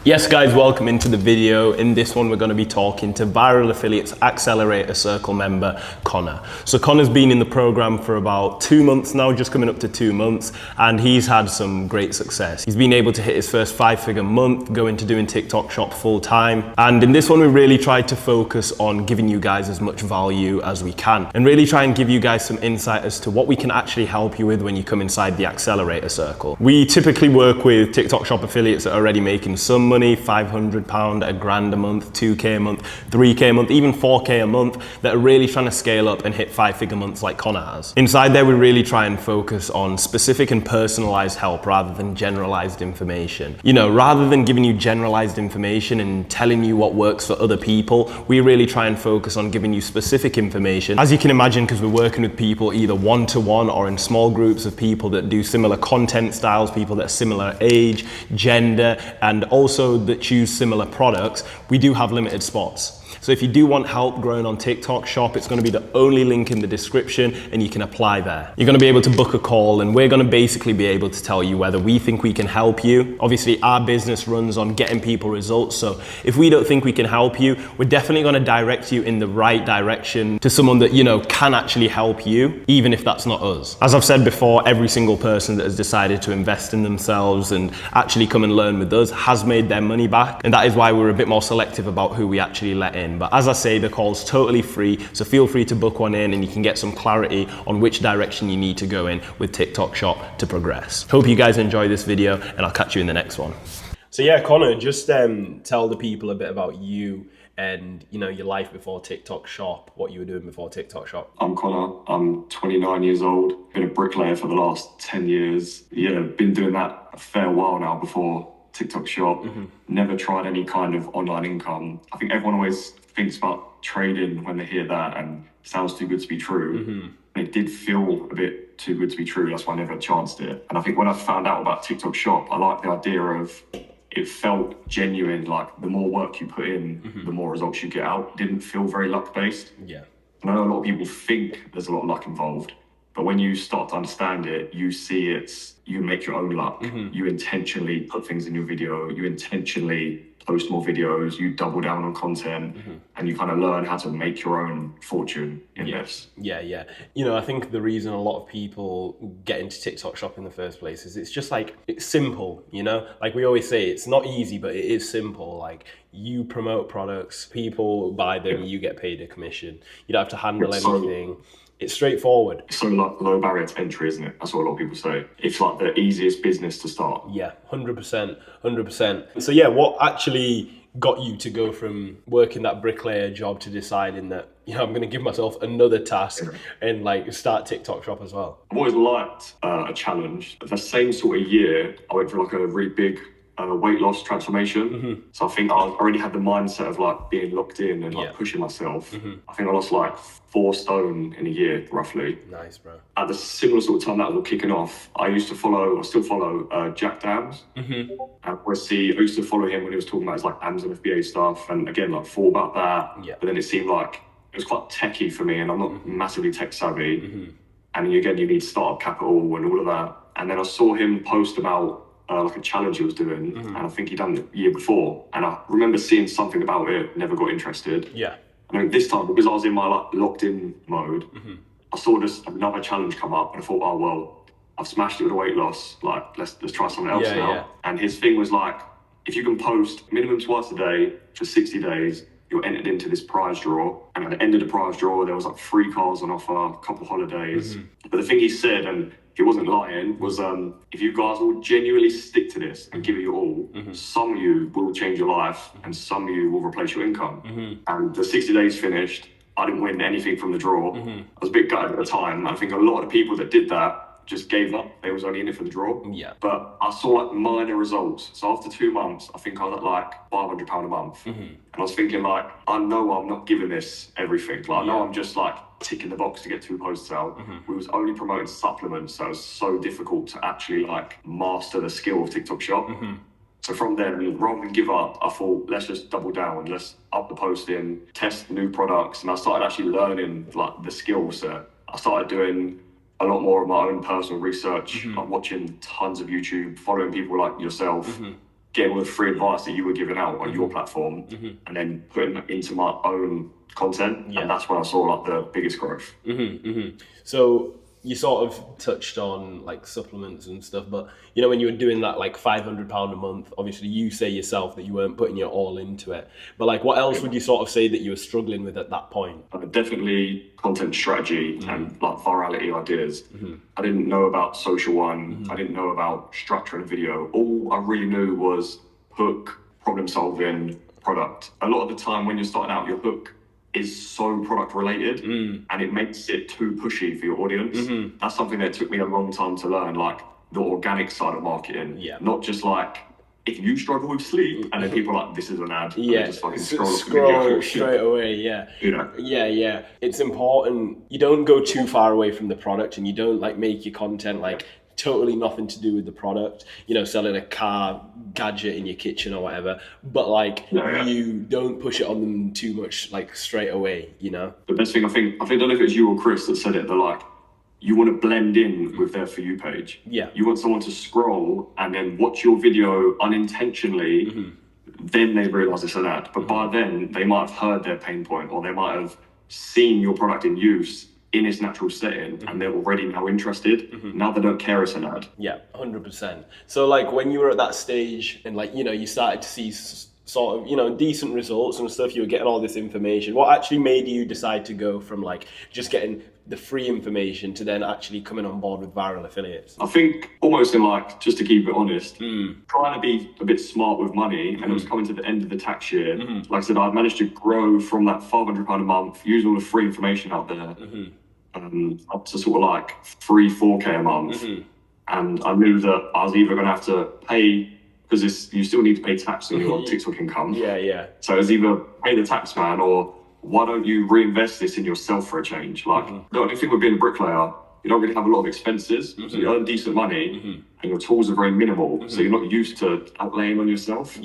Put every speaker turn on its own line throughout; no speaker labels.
Yes guys, welcome into the video. In this one we're going to be talking to Viral Affiliates Accelerator Circle member Connor. So Connor's been in the program for about 2 months now, just coming up to 2 months, and he's had some great success. He's been able to hit his first 5-figure month, go into doing TikTok shop full time. And in this one we really tried to focus on giving you guys as much value as we can and really try and give you guys some insight as to what we can actually help you with when you come inside the Accelerator Circle. We typically work with TikTok shop affiliates that are already making some money, £500, £1,000 a month, 2K a month, 3K a month, even 4K a month, that are really trying to scale up and hit 5-figure months like Connor has. Inside there, we really try and focus on specific and personalized help rather than generalized information. You know, rather than giving you generalized information and telling you what works for other people, we really try and focus on giving you specific information. As you can imagine, because we're working with people either one-to-one or in small groups of people that do similar content styles, people that are similar age, gender, and also that choose similar products, we do have limited spots. So if you do want help growing on TikTok shop, it's going to be the only link in the description and you can apply there. You're going to be able to book a call and we're going to basically be able to tell you whether we think we can help you. Obviously our business runs on getting people results. So if we don't think we can help you, we're definitely going to direct you in the right direction to someone that, you know, can actually help you, even if that's not us. As I've said before, every single person that has decided to invest in themselves and actually come and learn with us has made their money back. And that is why we're a bit more selective about who we actually let in. But as I say, the call's totally free, so feel free to book one in and you can get some clarity on which direction you need to go in with TikTok shop to progress. Hope you guys enjoy this video and I'll catch you in the next one. So yeah, Connor, just tell the people a bit about you and, you know, your life before TikTok shop, what you were doing before TikTok shop.
I'm Connor, I'm 29 years old, been a bricklayer for the last 10 years. Yeah, been doing that a fair while now before TikTok shop. Never tried any kind of online income. I think everyone always thinks about trading when they hear that and it sounds too good to be true. And it did feel a bit too good to be true. That's why I never chanced it. And I think when I found out about TikTok shop, I liked the idea of it felt genuine. Like the more work you put in, the more results you get out. It didn't feel very luck based.
Yeah.
I know a lot of people think there's a lot of luck involved, but when you start to understand it, you see you make your own luck. You intentionally put things in your video, you intentionally post more videos, you double down on content, and you kind of learn how to make your own fortune in this.
Yeah. You know, I think the reason a lot of people get into TikTok shop in the first place is it's just like, it's simple, you know? Like we always say, it's not easy, but it is simple. Like you promote products, people buy them, you get paid a commission. You don't have to handle anything. It's straightforward.
It's so like low barrier to entry, isn't it? That's what a lot of people say. It's like the easiest business to start.
Yeah, 100%. So yeah, what actually got you to go from working that bricklayer job to deciding that, you know, I'm going to give myself another task and like start TikTok shop as well?
I've always liked a challenge. The same sort of year, I went for like a really big weight loss transformation. So I think I already had the mindset of like being locked in and like pushing myself. I think I lost like 4 stone in a year, roughly.
Nice, bro.
At the similar sort of time that was all kicking off, I still follow Jack Dams. And I used to follow him when he was talking about his like AMS and FBA stuff, and again like thought about that. But then it seemed like it was quite techie for me, and I'm not massivly tech savvy. And again, you need startup capital and all of that. And then I saw him post about like a challenge he was doing, and I think he'd done it the year before. And I remember seeing something about it, never got interested.
Yeah.
And then this time, because I was in my like locked in mode, I saw just another challenge come up, and I thought, oh well, I've smashed it with a weight loss. Like let's try something else now. Yeah. And his thing was like, if you can post minimum twice a day for 60 days, you're entered into this prize draw. And at the end of the prize draw, there was like 3 cars on offer, a couple holidays. But the thing he said, and he wasn't lying, was if you guys will genuinely stick to this and give it your all, some of you will change your life and some of you will replace your income. And the 60 days finished. I didn't win anything from the draw. I was a bit gutted at the time. I think a lot of people that did that just gave up. They was only in it for the draw. Yeah. But I saw like minor results. So after 2 months, I think I was at like £500 a month. And I was thinking like, I know I'm not giving this everything. Like I know I'm just like ticking the box to get 2 posts out. We was only promoting supplements, so it was so difficult to actually like master the skill of TikTok shop. So from then, rather than give up, I thought, let's just double down, let's up the posting, test new products. And I started actually learning like the skill set. I started doing a lot more of my own personal research, like watching tons of YouTube, following people like yourself, getting all the free advice that you were giving out on your platform and then putting that into my own content. And that's when I saw like the biggest growth.
So you sort of touched on like supplements and stuff, but you know, when you were doing that like £500 a month, obviously you say yourself that you weren't putting your all into it, but like what else would you sort of say that you were struggling with at that point?
Definitely content strategy and like virality ideas. I didn't know about social one. I didn't know about structuring a video. All I really knew was hook, problem solving, product. A lot of the time when you're starting out, your hook is so product related and it makes it too pushy for your audience. That's something that took me a long time to learn, like the organic side of marketing. Not just like, if you struggle with sleep, and then people are like, this is an ad. And they just fucking
scroll straight away. Yeah. It's important. You don't go too far away from the product, and you don't like make your content like totally nothing to do with the product, you know, selling a car gadget in your kitchen or whatever, but like you don't push it on them too much like straight away, you know.
The best thing, I think I don't know if it was you or Chris that said it, they're like, you want to blend in with their For You page. You want someone to scroll and then watch your video unintentionally, then they realize it's an ad. But by then they might have heard their pain point, or they might have seen your product in use in its natural setting, and they're already now interested. Now they don't care it's an ad.
100%. So like when you were at that stage and like, you know, you started to see sort of, you know, decent results and stuff, you were getting all this information, what actually made you decide to go from like just getting the free information to then actually coming on board with Viral Affiliates?
I think almost in like, just to keep it honest, trying to be a bit smart with money, and it was coming to the end of the tax year. Like I said, I'd managed to grow from that £500 a month, use all the free information out there, up to sort of like 3-4K a month. And I knew that I was either going to have to pay, because you still need to pay tax on your TikTok income. So it's either pay the tax man, or why don't you reinvest this in yourself for a change? Like, the only thing with being a bricklayer, you don't really have a lot of expenses, so you earn decent money, and your tools are very minimal, so you're not used to outlaying on yourself.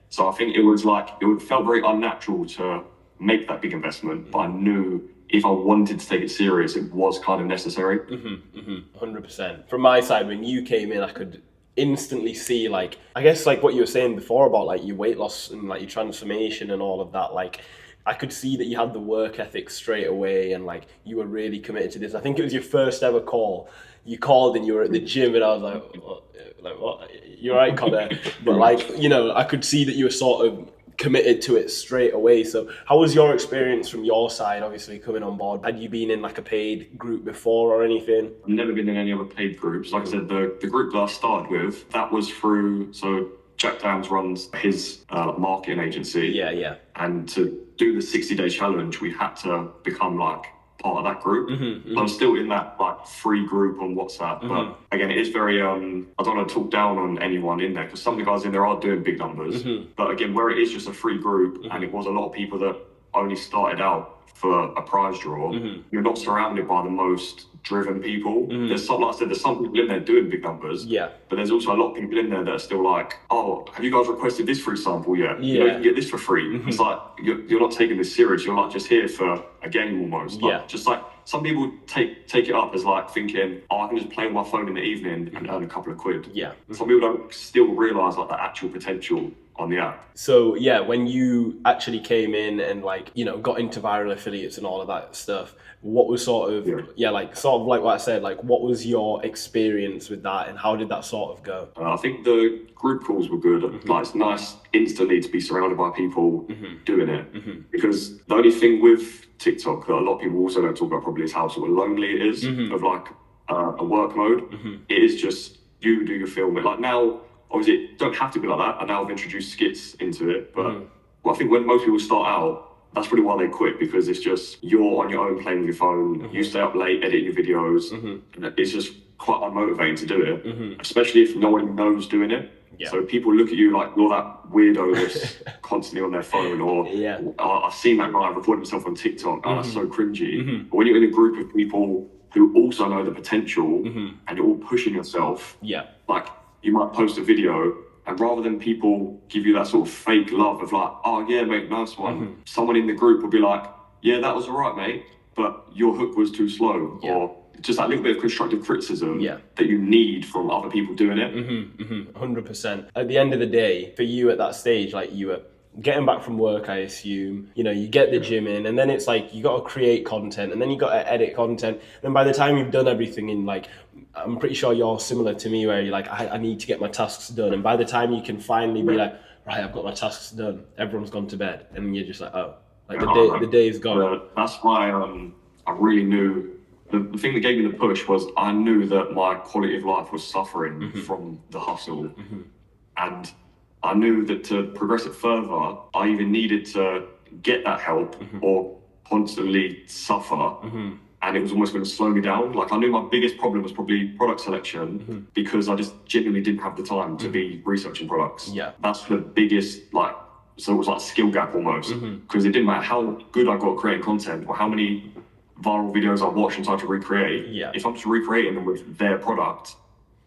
So I think it was like, it felt very unnatural to make that big investment, but I knew if I wanted to take it serious, it was kind of necessary.
100%. From my side, when you came in, I could instantly see, like, I guess like what you were saying before about like your weight loss and like your transformation and all of that, like I could see that you had the work ethic straight away, and like you were really committed to this. I think it was your first ever call. You called and you were at the gym, and I was like, what? You're right, Connor. But like, you know, I could see that you were sort of committed to it straight away. So how was your experience from your side, obviously coming on board? Had you been in like a paid group before or anything?
I've never been in any other paid groups. Like I said, the group that I started with, that was through, so Jack Downs runs his marketing agency. And to do the 60-day challenge, we had to become like part of that group. I'm still in that like free group on WhatsApp, but again, it is very I don't want to talk down on anyone in there, because some of the guys in there are doing big numbers, but again, where it is just a free group, and it was a lot of people that only started out for a prize draw, you're not surrounded by the most driven people. There's some, like I said, there's some people in there doing big numbers, but there's also a lot of people in there that are still like, oh, have you guys requested this free sample yet? You know, you can get this for free. It's like, you're not taking this serious, you're like just here for a game almost. Like, just like, some people take it up as like thinking, oh, I can just play on my phone in the evening and earn a couple of quid. Some people don't still realise like the actual potential on the app.
So yeah, when you actually came in and like, you know, got into Viral Affiliates and all of that stuff, what was sort of, like sort of like what I said, like what was your experience with that, and how did that sort of go?
I think the group calls were good. Like, it's nice instantly to be surrounded by people doing it, because the only thing with TikTok that a lot of people also don't talk about probably is how sort of lonely it is of like a work mode. It is just you do your film. Like now, obviously, it don't have to be like that. And now I've introduced skits into it. But I think when most people start out, that's probably why they quit, because it's just you're on your own playing with your phone. You stay up late editing your videos. And it's just quite unmotivating to do it, especially if no one knows doing it. So people look at you like you're that weirdo that's constantly on their phone, or I've seen that guy record himself on TikTok. Oh, that's so cringy. But when you're in a group of people who also know the potential and you're all pushing yourself, like you might post a video, and rather than people give you that sort of fake love of like, oh yeah, mate, nice one, someone in the group will be like, yeah, that was all right, mate, but your hook was too slow, or just that little bit of constructive criticism
Yeah.
that you need from other people doing it.
100%. At the end of the day, for you at that stage, like you were getting back from work, I assume, you know, you get the gym in, and then it's like you got to create content, and then you got to edit content. Then by the time you've done everything in, like, I'm pretty sure you're similar to me, where you're like, I need to get my tasks done. And by the time you can finally be like, right, I've got my tasks done, everyone's gone to bed, and you're just like, oh, like the day is gone.
That's why I really knew. The thing that gave me the push was I knew that my quality of life was suffering from the hustle. And I knew that to progress it further, I either needed to get that help or constantly suffer. And it was almost going to slow me down. Like, I knew my biggest problem was probably product selection because I just genuinely didn't have the time to be researching products.
Yeah.
That's the biggest, like, so it was like a skill gap almost. Because it didn't matter how good I got at creating content or how many viral videos I watched and tried to recreate.
Yeah.
If I'm just recreating them with their product,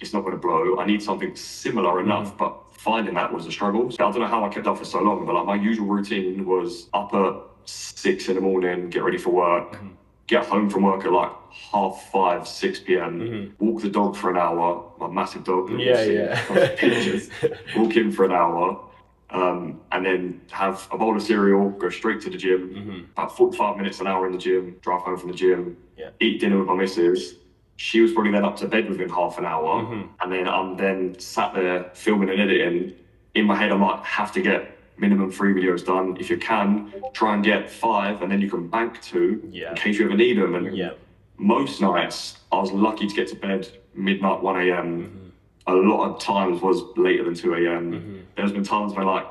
it's not going to blow. I need something similar enough, but finding that was a struggle. So I don't know how I kept up for so long, but like my usual routine was up at 6 in the morning, get ready for work, get home from work at like 5:30, 6 p.m, walk the dog for an hour, my massive dog. Pictures, walk in for an hour, and then have a bowl of cereal, go straight to the gym, about 45 minutes, an hour in the gym, drive home from the gym, eat dinner with my missus. She was probably then up to bed within half an hour, and then I'm then sat there filming and editing. In my head, I might have to get minimum 3 videos done. If you can, try and get 5, and then you can bank 2 in case you ever need them. And most nights, I was lucky to get to bed midnight, 1 a.m. A lot of times was later than 2 a.m. There's been times where like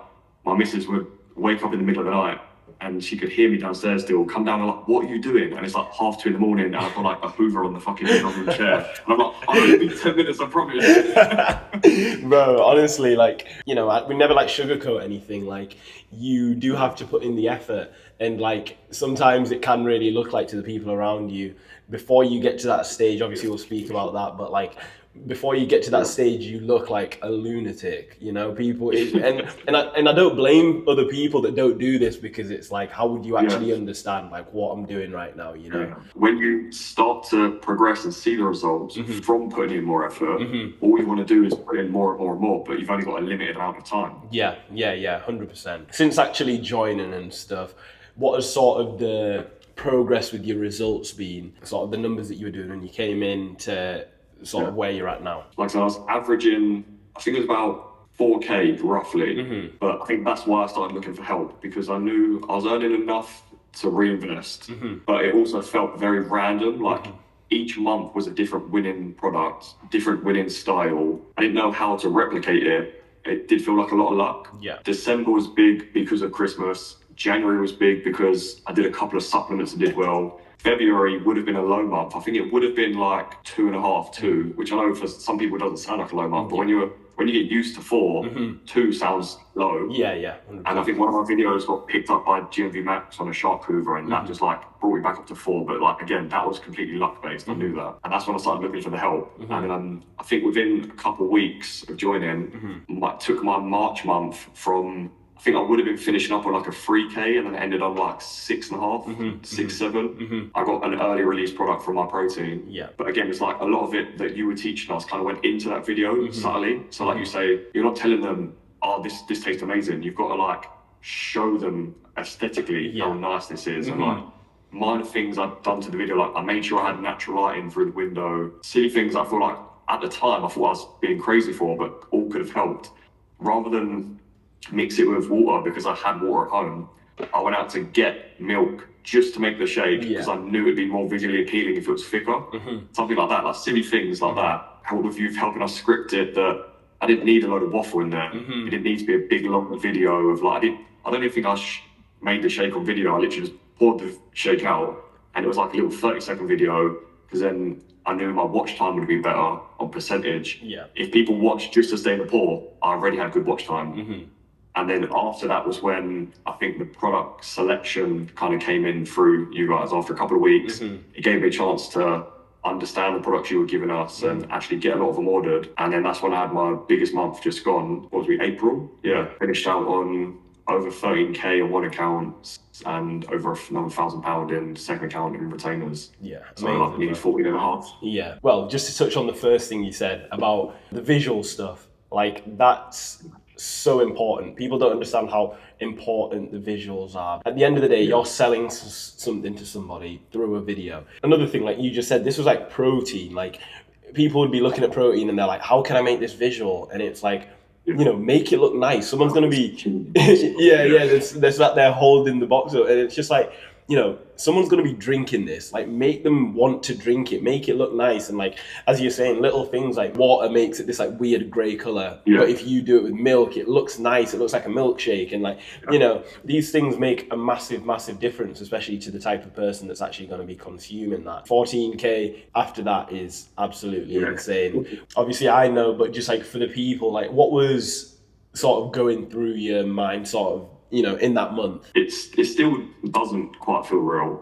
my missus would wake up in the middle of the night and she could hear me downstairs still, come down and like, what are you doing? And it's like 2:30 in the morning and I've got like a Hoover on the fucking chair. And I'm like, I'll only be 10 minutes, I promise.
Bro, honestly, like, you know, we never like sugarcoat anything. Like, you do have to put in the effort, and like sometimes it can really look like to the people around you before you get to that stage. Obviously we'll speak about that, but like before you get to that stage, you look like a lunatic, you know, people, and I don't blame other people that don't do this, because it's like, how would you actually understand like what I'm doing right now, you know?
When you start to progress and see the results from putting in more effort, all you want to do is put in more and more and more, but you've only got a limited amount of time.
Yeah, 100%. Since actually joining and stuff, what has sort of the progress with your results been? Sort of the numbers that you were doing when you came in to sort of where you're at now?
Like I said, I was averaging, I think it was about 4K roughly, but I think that's why I started looking for help, because I knew I was earning enough to reinvest, but it also felt very random. Like each month was a different winning product, different winning style. I didn't know how to replicate it. It did feel like a lot of luck. December was big because of Christmas. January was big because I did a couple of supplements and did well. February would have been a low month. I think it would have been like 2.5, 2, which I know for some people doesn't sound like a low month, but when you get used to 4, 2 sounds low.
100%.
And I think one of my videos got picked up by GMV Max on a Shark Hoover, and that just like brought me back up to 4. But like again, that was completely luck based. I knew that, and that's when I started looking for the help. And then I think within a couple of weeks of joining, took my March month from, I think I would have been finishing up on like a 3K, and then ended on like 6.5, 6, 7. I got an early release product from my protein. But again, it's like a lot of it that you were teaching us kind of went into that video subtly. So like you say, you're not telling them, oh, this tastes amazing. You've got to like show them aesthetically how nice this is. And like minor things I've done to the video, like I made sure I had natural lighting through the window. Silly things I feel like at the time I thought I was being crazy for, but all could have helped. Rather than mix it with water, because I had water at home, I went out to get milk just to make the shake, because I knew it'd be more visually appealing if it was thicker. Something like that, like silly things like that helped with you helping us script it, that I didn't need a load of waffle in there. It didn't need to be a big long video of like, I don't even think I made the shake on video. I literally just poured the shake out, and it was like a little 30-second video, because then I knew my watch time would be better on percentage. If people watched just to stay in the pour, I already had good watch time. And then after that was when I think the product selection kind of came in through you guys. After a couple of weeks, it gave me a chance to understand the products you were giving us and actually get a lot of them ordered. And then that's when I had my biggest month just gone. What was we, April? Finished out on over 13k on one account and over another £1,000 in second account in retainers.
Yeah,
so like nearly 14 and a half.
Yeah, well, just to touch on the first thing you said about the visual stuff, like that's so important. People don't understand how important the visuals are. At the end of the day, you're selling something to somebody through a video. Another thing, like you just said, this was like protein. Like people would be looking at protein and they're like, how can I make this visual? And it's like, you know, make it look nice. Someone's going to be, there's that they're holding the box up. And it's just like, you know, someone's going to be drinking this. Like, make them want to drink it. Make it look nice. And like, as you're saying, little things like water makes it this like weird grey colour. Yeah. But if you do it with milk, it looks nice. It looks like a milkshake. And like, you know, these things make a massive, massive difference, especially to the type of person that's actually going to be consuming that. 14K after that is absolutely insane. Obviously, I know, but just like for the people, like what was sort of going through your mind sort of, you know, in that month?
It still doesn't quite feel real.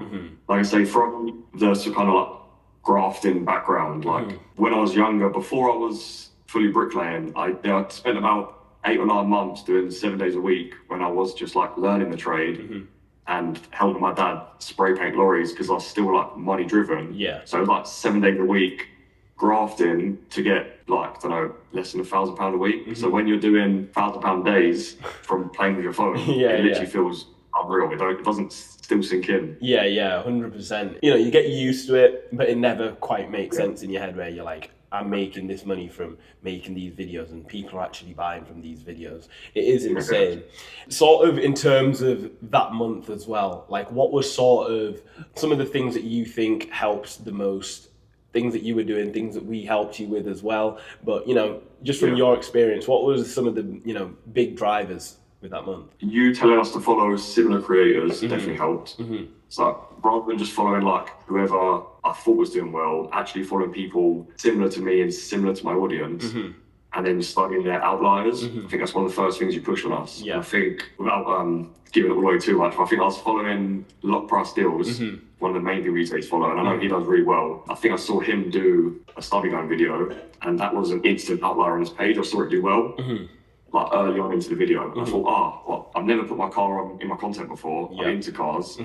Like I say, from the kind of like grafting background, like when I was younger, before I was fully bricklaying, I spent about 8 or 9 months doing 7 days a week when I was just like learning the trade and helping my dad spray paint lorries because I was still like money driven.
Yeah.
So it was like 7 days a week grafting to get like, I don't know, less than £1,000 a week. So when you're doing £1,000 days from playing with your phone, it literally feels unreal. It doesn't still sink in.
Yeah, 100%. You know, you get used to it, but it never quite makes sense in your head where you're like, I'm making this money from making these videos and people are actually buying from these videos. It is insane. Sort of in terms of that month as well, like what was sort of some of the things that you think helped the most, things that you were doing, things that we helped you with as well. But, you know, just from your experience, what was some of the, you know, big drivers with that month?
You telling us to follow similar creators definitely helped. So rather than just following like whoever I thought was doing well, actually following people similar to me and similar to my audience, and then studying their outliers. I think that's one of the first things you push on us.
Yeah.
I think without giving it away too much, I think I was following Lock Price Deals, one of the main people he takes follow, and I know he does really well. I think I saw him do a study gun video, and that was an instant outlier on his page. I saw it do well. Like early on into the video, I thought, well, I've never put my car on in my content before. I'm into cars.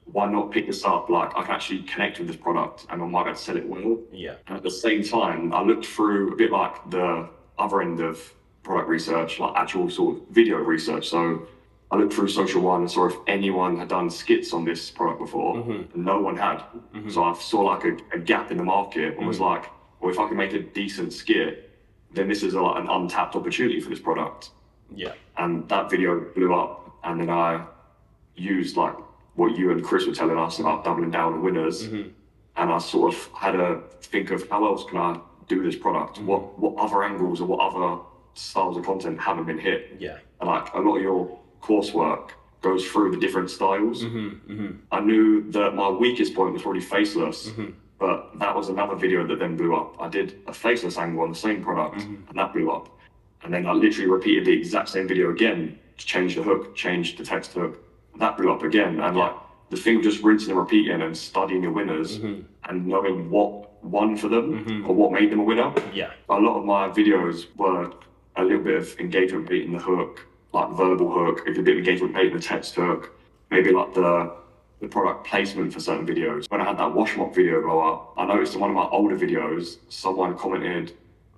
Why not pick this up? Like I can actually connect with this product, and I might be able to sell it well.
Yeah.
And at the same time, I looked through a bit like the other end of product research, like actual sort of video research. So I looked through Social One and saw if anyone had done skits on this product before, and no one had. So I saw like a gap in the market and was like, well, if I can make a decent skit, then this is like an untapped opportunity for this product.
Yeah.
And that video blew up, and then I used like what you and Chris were telling us about doubling down on winners, and I sort of had to think of how else can I do this product? What other angles or what other styles of content haven't been hit?
Yeah.
And like a lot of your coursework goes through the different styles. I knew that my weakest point was probably faceless. But that was another video that then blew up. I did a faceless angle on the same product, and that blew up. And then I literally repeated the exact same video again, changed the hook, changed the text hook, and that blew up again. And like the thing of just rinsing and repeating and studying your winners and knowing what won for them or what made them a winner.
Yeah.
A lot of my videos were a little bit of engagement bait in the hook, like verbal hook, a bit of engagement bait in the text hook, maybe like the product placement for certain videos. When I had that wash mop video blow up, I noticed in one of my older videos, someone commented,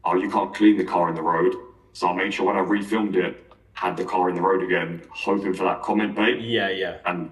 oh, you can't clean the car in the road. So I made sure when I refilmed it, had the car in the road again, hoping for that comment bait.
Yeah.
And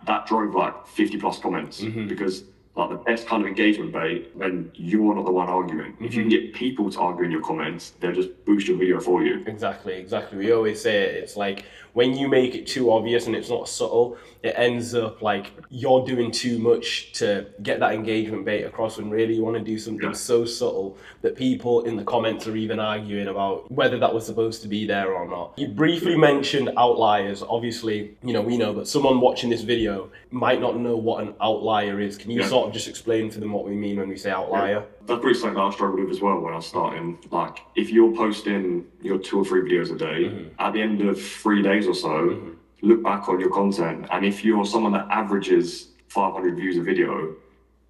that drove like 50 plus comments because like the best kind of engagement bait when you're not the one arguing. If you can get people to argue in your comments, they'll just boost your video for you.
Exactly. We always say it. It's like when you make it too obvious and it's not subtle, it ends up like you're doing too much to get that engagement bait across when really you want to do something so subtle that people in the comments are even arguing about whether that was supposed to be there or not. You briefly mentioned outliers. Obviously, you know, we know, but someone watching this video might not know what an outlier is. Can you sort of just explain for them what we mean when we say outlier?
That's pretty something that I struggled with as well when I was starting. Like, if you're posting your 2 or 3 videos a day, at the end of 3 days or so, look back on your content. And if you're someone that averages 500 views a video,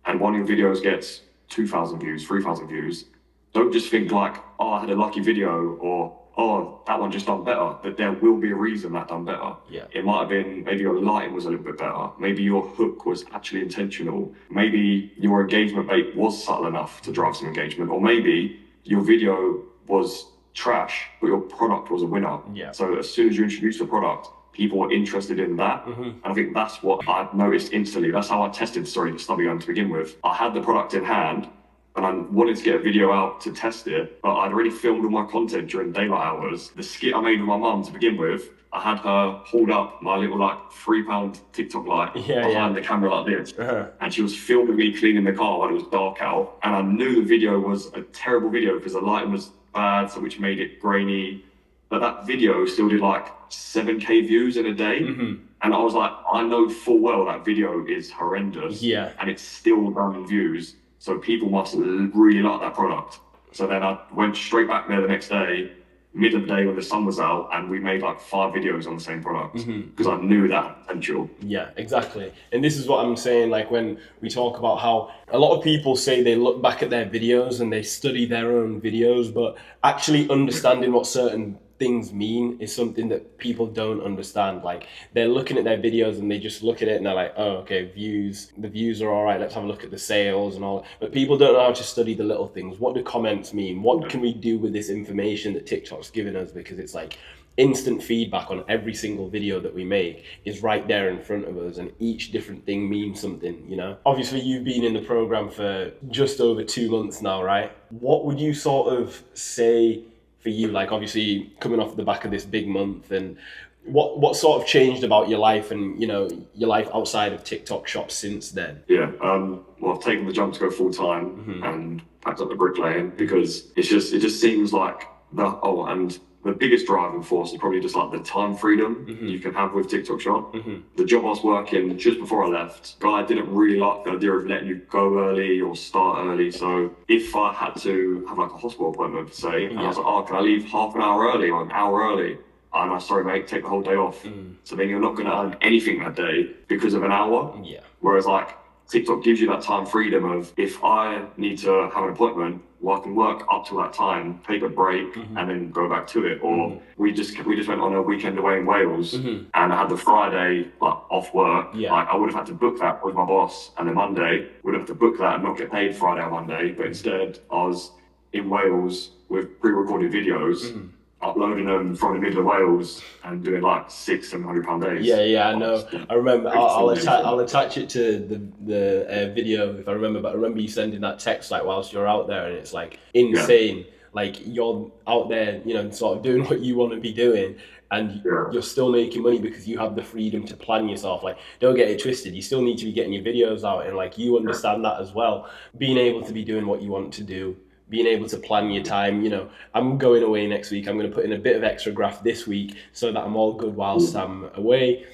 and one of your videos gets 2,000 views, 3,000 views, don't just think like, oh, I had a lucky video, or oh, that one just done better. But there will be a reason that done better.
Yeah.
It might have been maybe your lighting was a little bit better. Maybe your hook was actually intentional. Maybe your engagement bait was subtle enough to drive some engagement. Or maybe your video was trash, but your product was a winner.
Yeah.
So as soon as you introduce the product, people were interested in that. And I think that's what I noticed instantly. That's how I tested the Stubby Gun to begin with. I had the product in hand and I wanted to get a video out to test it, but I'd already filmed all my content during daylight hours. The skit I made with my mum to begin with, I had her hold up my little like £3 TikTok light behind the camera like this. And she was filming me cleaning the car while it was dark out. And I knew the video was a terrible video because the lighting was bad, so which made it grainy. But that video still did like 7K views in a day. And I was like, I know full well that video is horrendous.
Yeah.
And it's still done views. So people must really like that product. So then I went straight back there the next day, mid of the day when the sun was out, and we made like 5 videos on the same product because I knew that potential.
Yeah, exactly. And this is what I'm saying, like when we talk about how a lot of people say they look back at their videos and they study their own videos, but actually understanding what certain things mean is something that people don't understand. Like they're looking at their videos and they just look at it and they're like, oh, okay, the views are all right, let's have a look at the sales and all. But people don't know how to study the little things. What do comments mean? What can we do with this information that TikTok's giving us? Because it's like instant feedback on every single video that we make is right there in front of us, and each different thing means something, you know? Obviously you've been in the program for just over 2 months now, right? What would you sort of say for you, like obviously coming off the back of this big month, and what sort of changed about your life and, you know, your life outside of TikTok Shop since then?
Yeah, well, I've taken the jump to go full time and packed up the bricklaying because it just seems like and the biggest driving force is probably just like the time freedom you can have with TikTok Shop. The job I was working just before I left, guy didn't really like the idea of letting you go early or start early. So if I had to have like a hospital appointment, say, and I was like, oh, can I leave half an hour early or an hour early? And I'm sorry, mate, take the whole day off. So then you're not going to earn anything that day because of an hour. Yeah. Whereas like TikTok gives you that time freedom of, if I need to have an appointment, well, I can work up to that time, take a break, and then go back to it. Or we just went on a weekend away in Wales, and I had the Friday like off work. Yeah. Like I would have had to book that with my boss, and then Monday would have to book that and not get paid Friday or Monday. But instead, I was in Wales with pre-recorded videos. Uploading them from the middle of Wales and doing like £600-700 days.
Yeah, I know. I remember. I'll attach it to the video if I remember. But I remember you sending that text like whilst you're out there, and it's like insane. Yeah. Like you're out there, you know, sort of doing what you want to be doing, and you're still making money because you have the freedom to plan yourself. Like, don't get it twisted. You still need to be getting your videos out, and like you understand that as well. Being able to be doing what you want to do. Being able to plan your time, you know, I'm going away next week. I'm going to put in a bit of extra graft this week so that I'm all good whilst I'm away.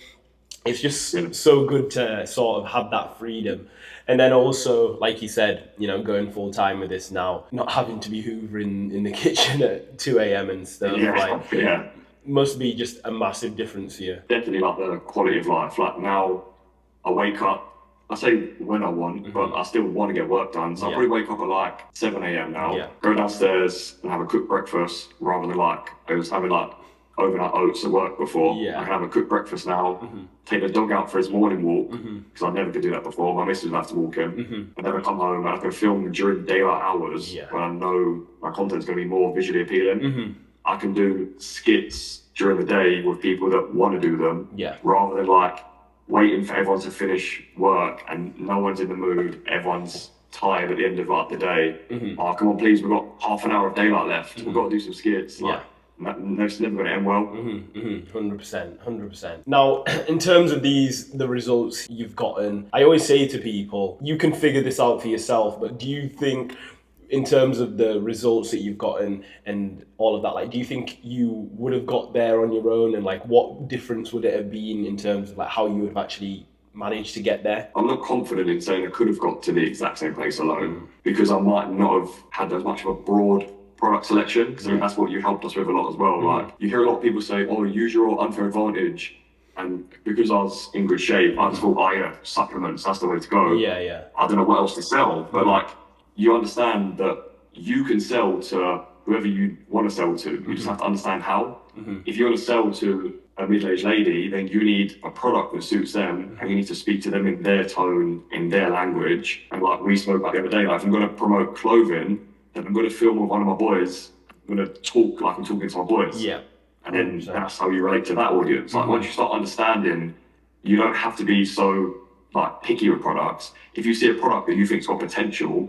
It's just so good to sort of have that freedom. And then also, like you said, you know, going full time with this now, not having to be hoovering in the kitchen at 2 a.m. and stuff. Must be just a massive difference here.
Definitely like the quality of life. Like now I wake up, I say when I want, but I still want to get work done. So I'll probably wake up at like 7 a.m. now, go downstairs and have a cooked breakfast rather than like, I was having like overnight oats at work before. I can have a cooked breakfast now, take the dog out for his morning walk, because I never could do that before. My missus would have to walk him. And then I come home and I can film during daylight hours when I know my content's going to be more visually appealing. I can do skits during the day with people that want to do them, rather than like, waiting for everyone to finish work and no one's in the mood, everyone's tired at the end of like the day. Oh, come on, please, we've got half an hour of daylight left. We've got to do some skits. Like, that's never going to end well.
100%. Now, in terms of the results you've gotten, I always say to people, you can figure this out for yourself, but do you think, in terms of the results that you've gotten and all of that, like, do you think you would have got there on your own, and like what difference would it have been in terms of like how you would have actually managed to get there?
I'm not confident in saying I could have got to the exact same place alone, because I might not have had as much of a broad product selection, because I think that's what you helped us with a lot as well. Like, you hear a lot of people say, oh, use your unfair advantage. And because I was in good shape, I just thought, oh yeah, supplements, that's the way to go. I don't know what else to sell, but like, you understand that you can sell to whoever you want to sell to. You just have to understand how. If you want to sell to a middle-aged lady, then you need a product that suits them, and you need to speak to them in their tone, in their language. And like we spoke about the other day, like if I'm going to promote clothing, then I'm going to film with one of my boys. I'm going to talk like I'm talking to my boys.
Yeah.
And then that's how you relate to that audience. Like once you start understanding, you don't have to be so like picky with products. If you see a product that you think's got potential,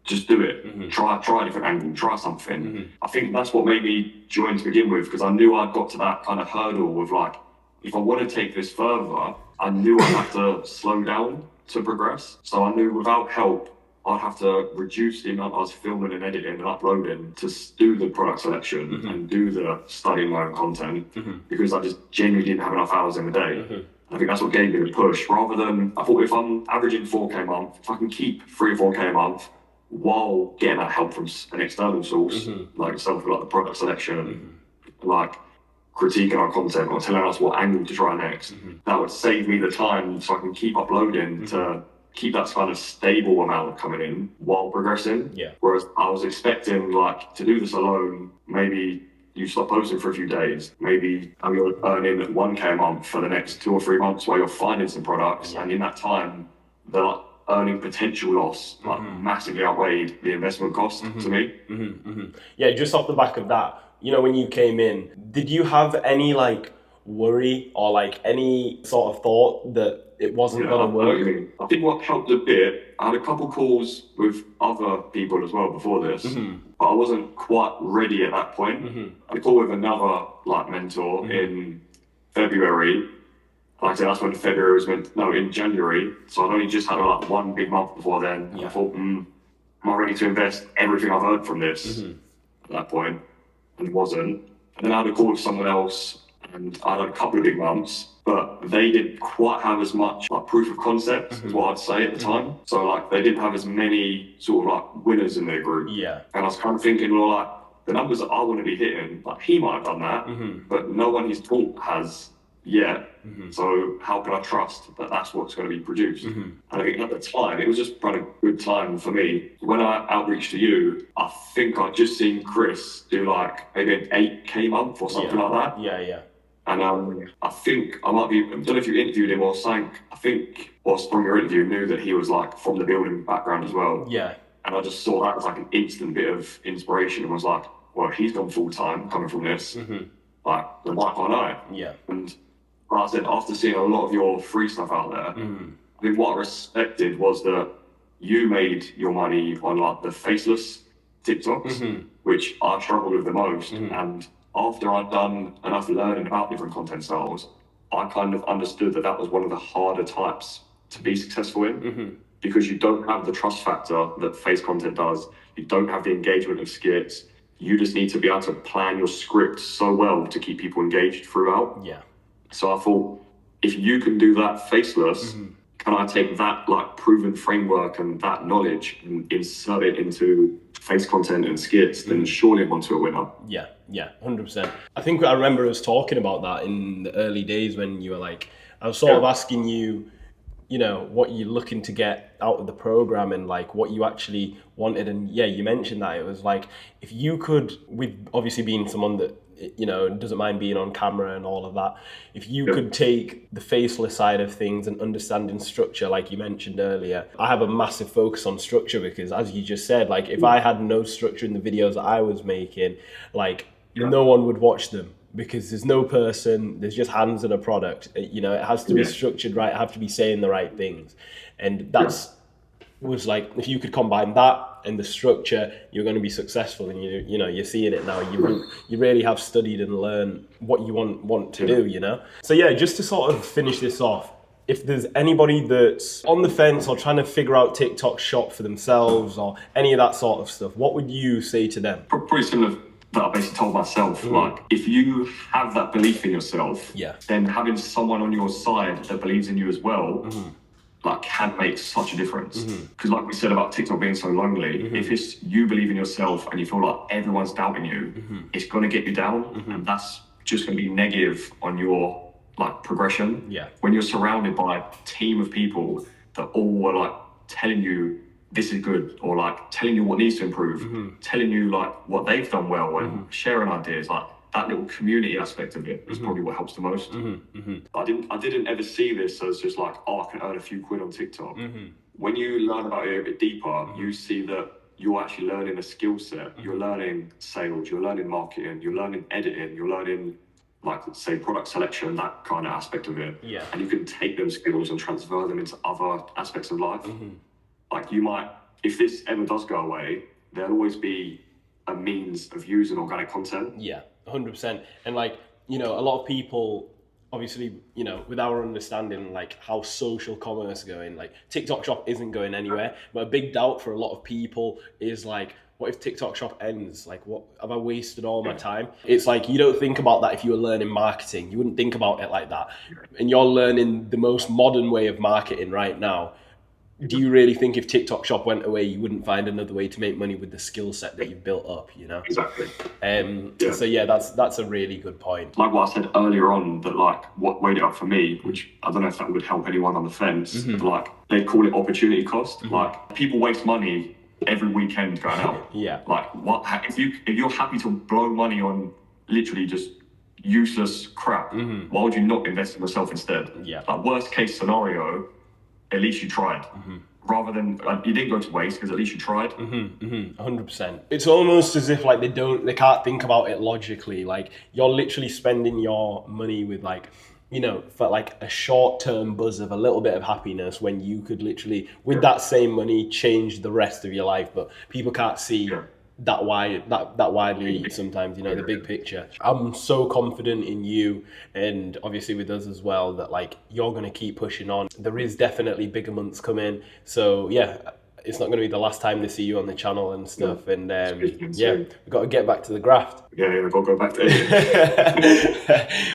just do it. Try a different angle, try something. I think that's what made me join to begin with, because I knew I'd got to that kind of hurdle of like, if I want to take this further, I knew I'd have to slow down to progress. So I knew without help, I'd have to reduce the amount I was filming and editing and uploading to do the product selection and do the studying my own content, because I just genuinely didn't have enough hours in the day. I think that's what gave me the push, rather than, I thought if I'm averaging 4K a month, if I can keep 3 or 4K a month while getting that help from an external source, like something like the product selection, like critiquing our content or telling us what angle to try next, that would save me the time so I can keep uploading to keep that kind of stable amount coming in while progressing. Whereas I was expecting like to do this alone, maybe you stop posting for a few days, maybe you're earning 1K a month for the next 2 or 3 months while you're finding some products, and in that time the earning potential loss like massively outweighed the investment cost to me.
Yeah, just off the back of that, you know, when you came in, did you have any like worry or like any sort of thought that it wasn't going to work?
I think what helped a bit, I had a couple calls with other people as well before this, but I wasn't quite ready at that point. I had a call with another like mentor in February. Like I said, that's when February was in January. So I'd only just had like 1 big month before then. I thought, am I ready to invest everything I've heard from this at that point? And wasn't. And then I had a call with someone else, and I had a couple of big months, but they didn't quite have as much like proof of concept as what I'd say at the time. So like they didn't have as many sort of like winners in their group. And I was kind of thinking, well, like the numbers that I want to be hitting, like he might have done that, but no one he's taught has yet. So how can I trust that that's what's going to be produced? And I think at the time, it was just quite a good time for me. When I outreached to you, I think I'd just seen Chris do like maybe an 8K month or something like that. And I think I don't know if you interviewed him or sank. I think, or from your interview, knew that he was like from the building background as well. And I just saw that as like an instant bit of inspiration and was like, well, he's gone full time coming from this. Like, then why can't I? And like I said, after seeing a lot of your free stuff out there, I think what I respected was that you made your money on like the faceless TikToks, which I struggled with the most. And after I'd done enough learning about different content styles, I kind of understood that that was one of the harder types to be successful in, because you don't have the trust factor that face content does. You don't have the engagement of skits. You just need to be able to plan your script so well to keep people engaged throughout. So I thought, if you can do that faceless, can I take that like proven framework and that knowledge and insert it into face content and skits, then surely I'm onto a winner.
100%. I think I remember us talking about that in the early days when you were like, I was sort of asking you, you know, what you're looking to get out of the program and like what you actually wanted. And you mentioned that it was like, if you could, with obviously being someone that, you know, doesn't mind being on camera and all of that, if you could take the faceless side of things and understanding structure, like you mentioned earlier, I have a massive focus on structure because, as you just said, like if I had no structure in the videos that I was making, like no one would watch them, because there's no person, there's just hands and a product. You know, it has to be structured right, I have to be saying the right things. And that's was like, if you could combine that and the structure, you're going to be successful. And you know, you're seeing it now. You really have studied and learned what you want to do, you know? So just to sort of finish this off, if there's anybody that's on the fence or trying to figure out TikTok shop for themselves or any of that sort of stuff, what would you say to them?
Probably similar that I basically told myself, like, if you have that belief in yourself, then having someone on your side that believes in you as well, like, can make such a difference. Because like we said about TikTok being so lonely, if it's you believe in yourself and you feel like everyone's doubting you, it's going to get you down, and that's just going to be negative on your like progression. When you're surrounded by a team of people that all are like telling you this is good, or like telling you what needs to improve, telling you like what they've done well, and sharing ideas. Like that little community aspect of it is probably what helps the most. I didn't ever see this as just like, oh, I can earn a few quid on TikTok. When you learn about it a bit deeper, you see that you're actually learning a skill set. You're learning sales, you're learning marketing, you're learning editing, you're learning, like, say, product selection, that kind of aspect of it.
Yeah.
And you can take those skills and transfer them into other aspects of life. Like you might, if this ever does go away, there'll always be a means of using organic content.
Yeah, 100%. And like, you know, a lot of people, obviously, you know, with our understanding, like how social commerce is going, like TikTok Shop isn't going anywhere, but a big doubt for a lot of people is like, what if TikTok Shop ends? Like, what have I wasted all my time? It's like, you don't think about that if you were learning marketing. You wouldn't think about it like that. And you're learning the most modern way of marketing right now. Do you really think if TikTok Shop went away, you wouldn't find another way to make money with the skill set that you've built up, you know?
Exactly.
So yeah, that's a really good point.
Like what I said earlier on, that like what weighed it up for me, which I don't know if that would help anyone on the fence, but like they call it opportunity cost. Like people waste money every weekend going out.
Yeah.
Like what if you're happy to blow money on literally just useless crap, why would you not invest in yourself instead?
Yeah.
Like worst case scenario, at least you tried. Rather than you didn't go to waste because at least you tried.
100%. It's almost as if like they can't think about it logically. Like you're literally spending your money with like, you know, for like a short-term buzz of a little bit of happiness when you could literally, with that same money, change the rest of your life. But people can't see that widely sometimes, you know, the big picture. I'm so confident in you, and obviously with us as well, that like you're going to keep pushing on. There is definitely bigger months coming. So yeah, it's not going to be the last time they see you on the channel and stuff. And yeah, we've got to get back to the graft.
Yeah, we've got to go back to it.